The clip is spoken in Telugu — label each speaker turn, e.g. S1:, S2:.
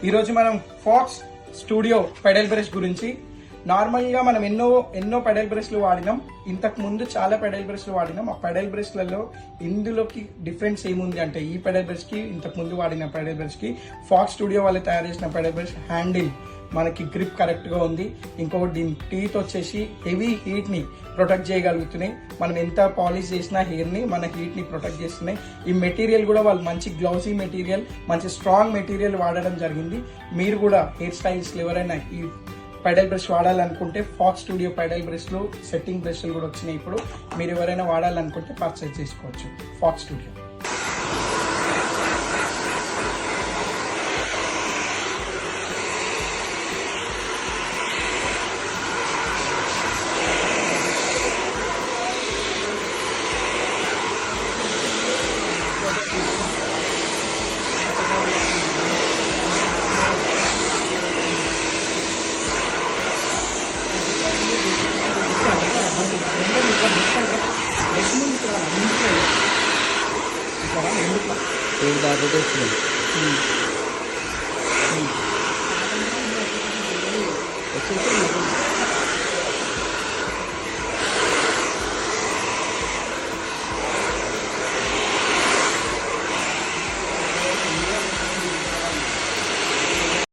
S1: ఈరోజు మనం ఫాక్స్ స్టూడియో పెడల్ బ్రష్ గురించి. నార్మల్ గా మనం ఎన్నో పెడల్ బ్రష్లు వాడినాం. ఇంతకు ముందు చాలా పెడల్ బ్రష్లు వాడినాం. ఆ పెడల్ బ్రష్లలో ఇందులోకి డిఫరెన్స్ ఏముంది అంటే, ఈ పెడల్ బ్రష్ కి ఇంతకు ముందు వాడిన పెడల్ బ్రష్ కి ఫాక్స్ స్టూడియో వాళ్ళు తయారు చేసిన పెడల్ బ్రష్ హ్యాండిల్ మనకి గ్రిప్ కరెక్ట్ గా ఉంది. ఇంకొకటి దీని టీత్ వచ్చేసి హెవీ హీట్ ని ప్రొటెక్ట్ చేయగలుగుతున్నాయి. మనం ఎంత పాలిష్ చేసినా హెయిర్ ని మన హీట్ ని ప్రొటెక్ట్ చేస్తున్నాయి. ఈ మెటీరియల్ కూడా వాళ్ళు మంచి గ్లౌజీ మెటీరియల్, మంచి స్ట్రాంగ్ మెటీరియల్ వాడడం జరిగింది. మీరు కూడా హెయిర్ స్టైలిస్ట్ ఎవరైనా ఈ పెడల్ బ్రష్ వాడాలనుకుంటే ఫాక్స్ స్టూడియో పెడల్ బ్రష్లు, సెట్టింగ్ బ్రష్లు కూడా వచ్చినాయి. ఇప్పుడు మీరు ఎవరైనా వాడాలనుకుంటే పర్చేజ్ చేసుకోవచ్చు ఫాక్స్ స్టూడియో.
S2: एक दादा